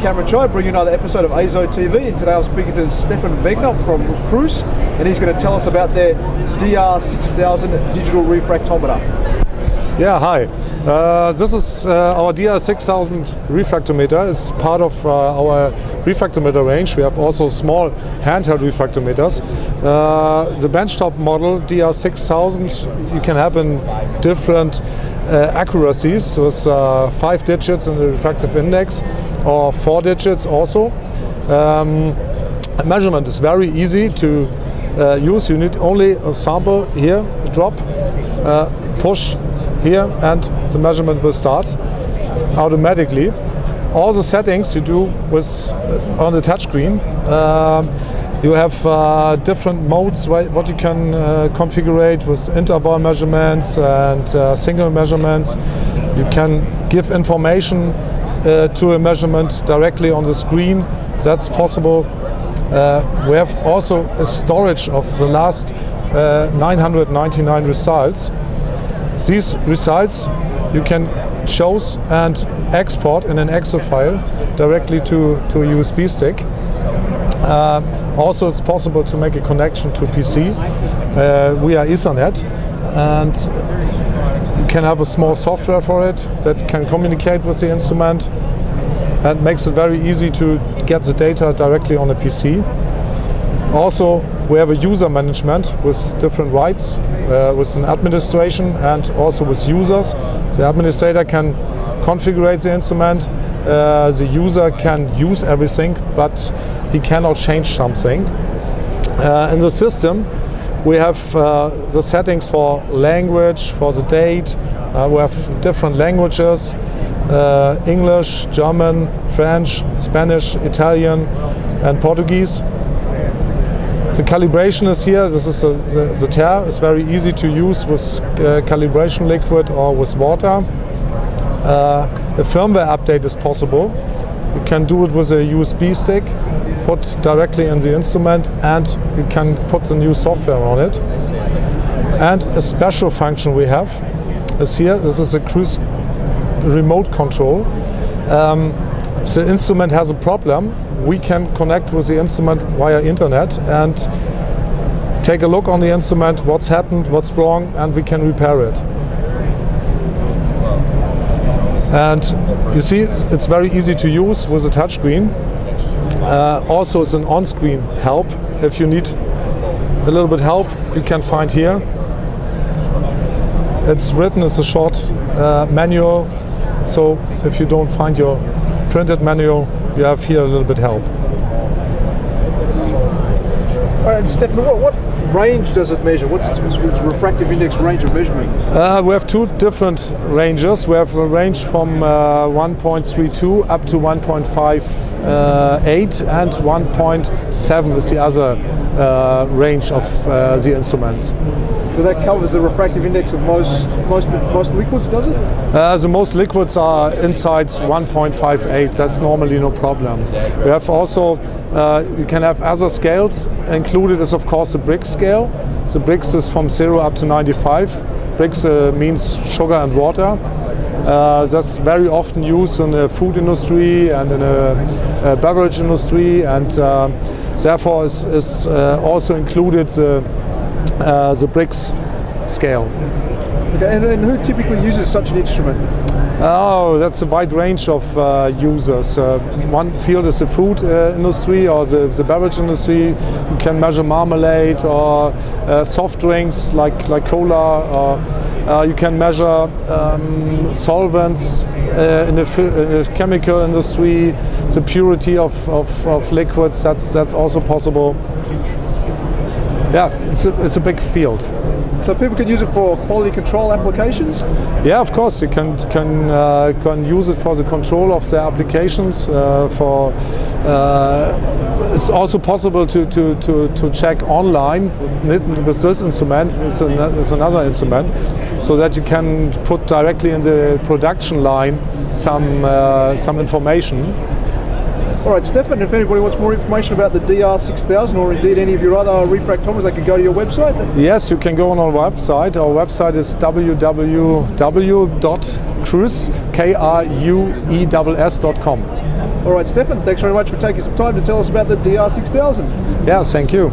Cameron Chai, bringing another episode of AZO TV, and today I'm speaking to Stefan Wegner from A.Krüss, and he's going to tell us about their DR6000 digital refractometer. Yeah, hi. This is our DR6000 refractometer. It's part of our refractometer range. We have also small handheld refractometers. The benchtop model DR6000 you can have in different accuracies with 5 digits in the refractive index or 4 digits also. Measurement is very easy to use. You need only a sample here, a drop, push here, and the measurement will start automatically. All the settings you do with on the touchscreen. You have different modes what you can configure with interval measurements and single measurements. You can give information to a measurement directly on the screen. That's possible. We have also a storage of the last 999 results. These results you can choose and export in an Excel file directly to a USB stick. Also, it's possible to make a connection to PC via Ethernet, and you can have a small software for it that can communicate with the instrument and makes it very easy to get the data directly on a PC. Also, we have a user management with different rights, with an administration and also with users. The administrator can configure the instrument, the user can use everything, but he cannot change something. In the system, we have the settings for language, for the date. We have different languages, English, German, French, Spanish, Italian and Portuguese. The calibration is here. This is the tare. It's very easy to use with calibration liquid or with water. A firmware update is possible. You can do it with a USB stick, put directly in the instrument, and you can put the new software on it. And a special function we have is here. This is a A.Krüss remote control. If the instrument has a problem, we can connect with the instrument via internet and take a look on the instrument, what's happened, what's wrong, and we can repair it. And you see, it's very easy to use with a touchscreen. Also, it's an on-screen help. If you need a little bit help, you can find here. It's written as a short manual, so if you don't find your printed manual, you have here a little bit help. All right, Stefan, what range does it measure? What's its refractive index range of measurement? We have 2 different ranges. We have a range from 1.32 up to 1.58 and 1.7 is the other range of the instruments. So that covers the refractive index of most liquids, does it? The most liquids are inside 1.58. That's normally no problem. We have also, you can have other scales. Included is of course the Brix scale. The Brix is from 0 up to 95. Brix means sugar and water. That's very often used in the food industry and in the beverage industry, and therefore is also included the Brix scale. Okay, and who typically uses such an instrument? Oh, that's a wide range of users. One field is the food industry or the beverage industry. You can measure marmalade or soft drinks like cola. Or you can measure solvents in the chemical industry. The purity of liquids. That's also possible. Yeah, it's a big field. So people can use it for quality control applications? Yeah, of course, you can use it for the control of their applications. It's also possible to check online with this instrument, with another instrument, so that you can put directly in the production line some information. All right, Stefan, if anybody wants more information about the DR6000 or indeed any of your other refractometers, they can go to your website? Yes, you can go on our website. Our website is www.kruess.com. All right, Stefan, thanks very much for taking some time to tell us about the DR6000. Yes, thank you.